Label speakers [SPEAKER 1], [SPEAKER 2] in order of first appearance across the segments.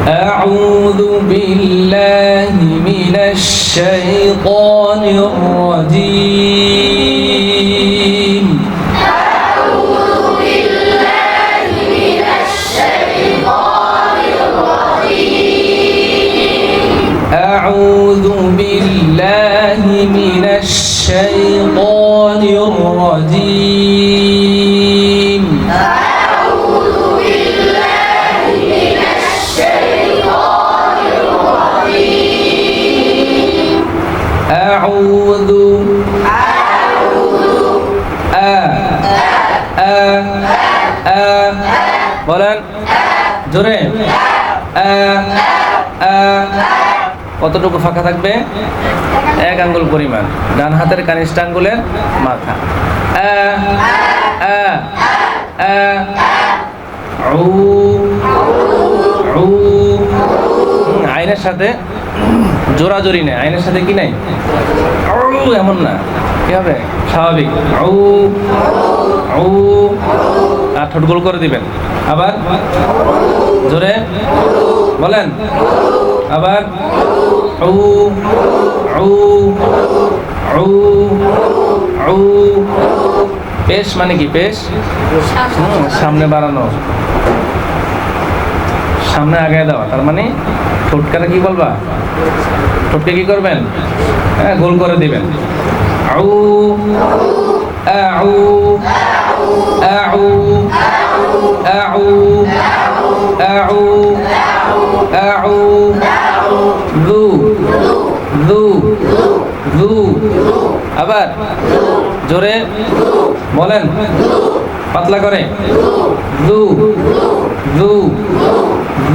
[SPEAKER 1] أعوذ بالله من الشيطان الرجيم
[SPEAKER 2] أعوذ بالله من الشيطان الرجيم
[SPEAKER 1] أعوذ بالله من الشيطان الرجيم
[SPEAKER 2] أعوذ بالله من الشيطان الرجيم
[SPEAKER 1] أعوذ বলেন জোরে কতটুকু ফাঁকা থাকবে? 1 আঙ্গুল পরিমাণ, ডান হাতের কানিষ্ঠ আঙ্গুলের মাথা। আইনের সাথে জোরাজোরি নেই, আইনের সাথে কি নাই, এমন না, কি হবে স্বাভাবিক। আর ঠোঁট গোল করে দিবেন। আবার জোরে বলেন, আবার পেশ মানে কি? পেশ সামনে বাড়ানো, সামনে আগায় দেওয়া, তার মানে ঠোঁটকারে কি বলবা? ঠোঁটকে কি করবেন? হ্যাঁ, গোল করে দিবেন। আউ আউ আউ আউ আউ আউ দু দু দু। আবার জোরে বলেন, পাতলা করে, দু দু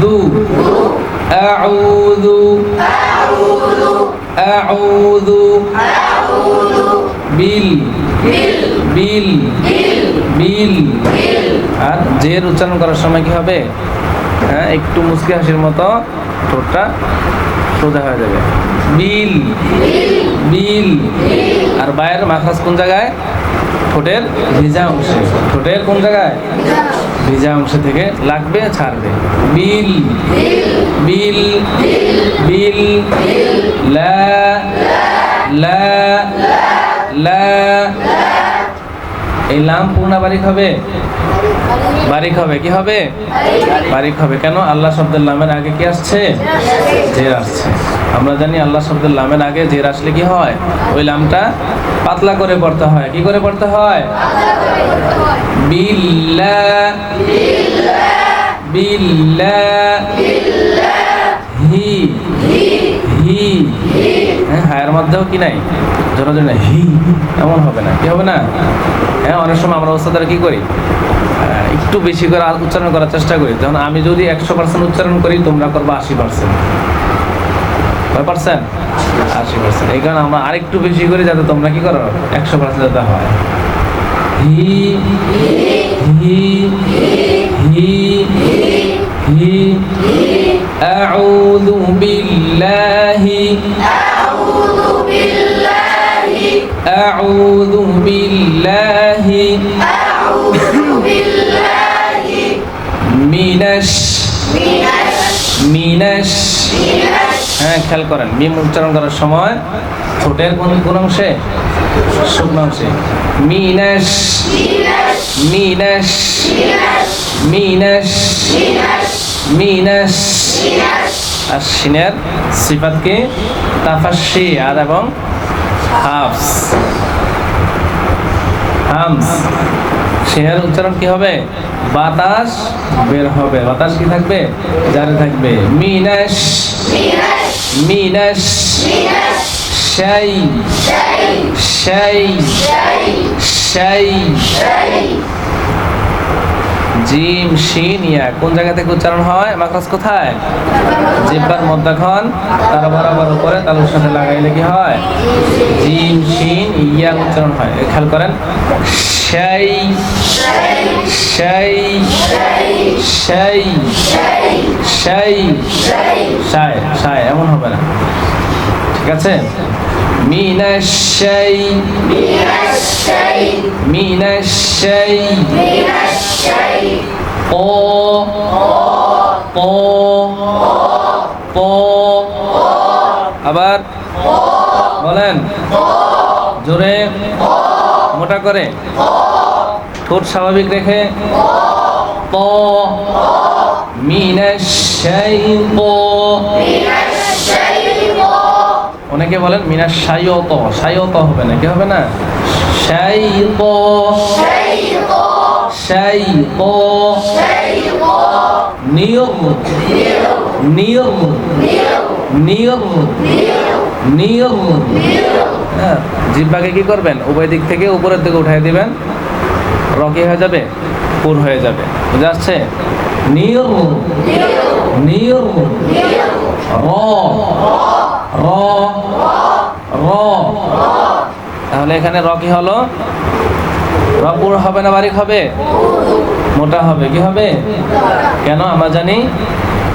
[SPEAKER 1] দু। আউযু আউযু বিল বিল বিল। আর জের উচ্চারণ করার সময় কি হবে? হ্যাঁ, একটু মুচকি হাসির মতো ঠোঁটটা সোজা হয়ে যাবে। বিল বিল। আর বাইরের মাখরাজ কোন জায়গায়? ঠোঁটের ভিজা অংশে। ঠোঁটের কোন জায়গায়? ভিজা অংশ থেকে লাগবে, ছাড়বে। বিল বিল বিল। লা লা লা। এই লাম পূর্ণ বারিক হবে? বারিক হবে। কি হবে? বারিক হবে। কেন? আল্লাহ শব্দের লামের আগে কি আসছে? জের আসছে। আমরা জানি আল্লাহ শব্দের লামের আগে জের আসলে কি হয়? ওই লামটা পাতলা করে পড়তে হয়। কি করে পড়তে হয়? বিল্লাহ বিল্লাহ হি হি। হ্যাঁ, হায়ের মধ্যেও কি নাই? জোরে না, হি এমন হবে না। কি হবে না? হ্যাঁ, অনেক সময় আমরা ওস্তাদরা কি করি, একটু বেশি করে উচ্চারণ করার চেষ্টা করি। যেমন আমি যদি 100% উচ্চারণ করি, তোমরা করবো 80%। 80%। এই কারণে আমরা আরেকটু বেশি করি, যাতে তোমরা কি করো 100% যাতে হয়। হি হি হি হি। আউযু বিল্লাহি
[SPEAKER 2] أعوذ بالله
[SPEAKER 1] আউযু বিল্লাহি
[SPEAKER 2] أعوذ بالله
[SPEAKER 1] মিনাশ মিনাশ। হ্যাঁ, খেয়াল করেন, মিম উচ্চারণ করার সময় ঠোঁটের কোন অংশে? শুকনো অংশে। মিনাশ মিনাশ মিনাশ মিনাশ। আর সিনের সিফাত কি? তাফাশি আর এবং হাফস হামস। সিনের উচ্চারণ কি হবে? বাতাস বের হবে। বাতাস কি থাকবে? জারি থাকবে। মিনাশ মিনাশ শাই শাই শাই। জিম শিন ইয়া কোন জায়গা থেকে উচ্চারণ হয়? মাখরাজ কোথায়? জিহ্বার মধ্যখান, তার বরাবর উপরে তালুর সাথে লাগাইলে কি হয়? জিম শিন ইয়া উচ্চারণ হয়। খেয়াল করেন, শাই শাই শাই শাই শাই শাই, এমন হবে না। ঠিক আছে? মিনাশ শাই মিনাশ শাই ক ক আবার বলেন জোরে মোটা করে ঠোঁট স্বাভাবিক রেখে ত মিনাশ শাইতান অনেকে বলেন মিনাশ শাইয়ত হবে না কি হবে না জিহ্বাকে কি করবেন উভয় দিক থেকে উপরের দিকে উঠাই দিবেন রকি হয়ে যাবে পুর হয়ে যাবে বুঝা যাচ্ছে র তাহলে এখানে রকি হলো রপুর হবে না বারিক হবে মোটা হবে কি হবে কেন আমরা জানি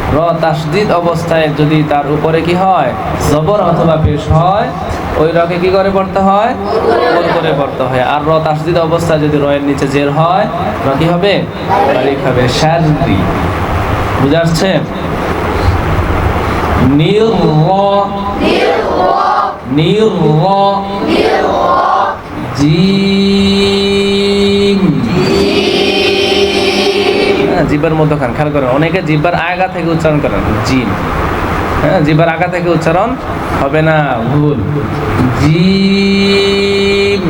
[SPEAKER 1] র তাসদিদ অবস্থায় যদি তার উপরে কি হয় জবর অথবা পেশ হয় ওই রকে কি করে পড়তে হয় গোল করে পড়তে হয় আর র তাসদিদ অবস্থায় যদি রয়ের নিচে জের হয় র কি হবে বারিক হবে শাররি বুঝা যাচ্ছে জিম জিব্বার মধ্যখান খেয়াল করেন অনেকে জিব্বার আগা থেকে উচ্চারণ করেন জিম হ্যাঁ জিব্বার আগা থেকে উচ্চারণ হবে না ভুল জিম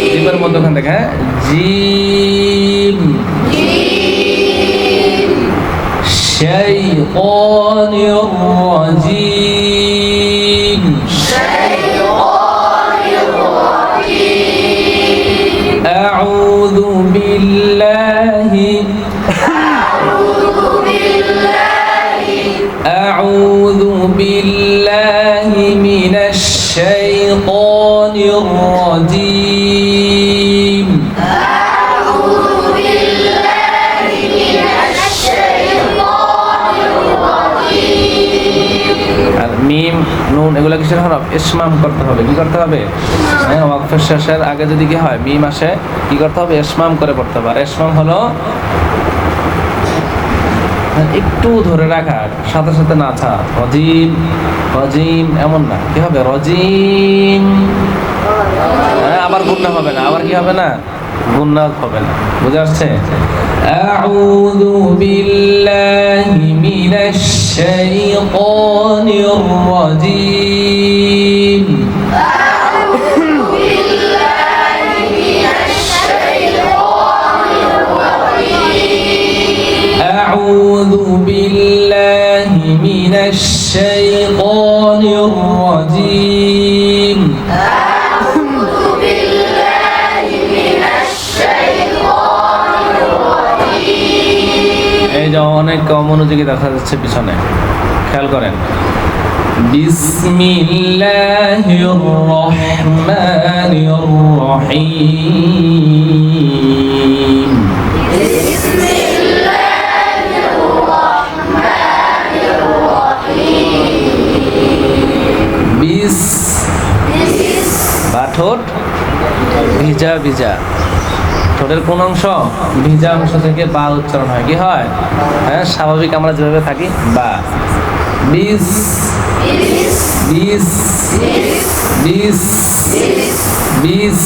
[SPEAKER 1] জিব্বার মধ্যখান থেকে হ্যাঁ জিম শাইতানির রাজিম আউযু বিল্লাহি আউযু বিল্লাহি মিনাশ শাইতানির রাজিম আর মিম নুন এগুলো কিসের হরফ ইসমাম করতে হবে কি করতে হবে হ্যাঁ ওয়াকফের শেষের আগে যদি কি হয় মিম আসে কি করতে হবে ইসমাম করে পড়তে হবে আর ইসমাম হলো একটু ধরে রাখা সাথে সাথে নাচা রজিম রজিম এমন না কি হবে রজিম হ্যাঁ আবার গুন্না হবে না আবার কি হবে না গুন্না হবে না বুঝা যাচ্ছে আউযু বিল্লাহি মিনাশ শাইতানির রাজিম أعوذ بالله من الشيطان الرجيم এই যে অনেক মনোযোগী দেখা যাচ্ছে পিছনে খেয়াল করেন বিসমিল্লাহির রহমানির রহিম বিস বা ঠোঁট ভিজা ভিজা ঠোঁটের কোন অংশ ভিজা অংশ থেকে বা উচ্চারণ হয় কি হয় হ্যাঁ স্বাভাবিক আমরা যেভাবে থাকি বা বিস বিস বিস বিস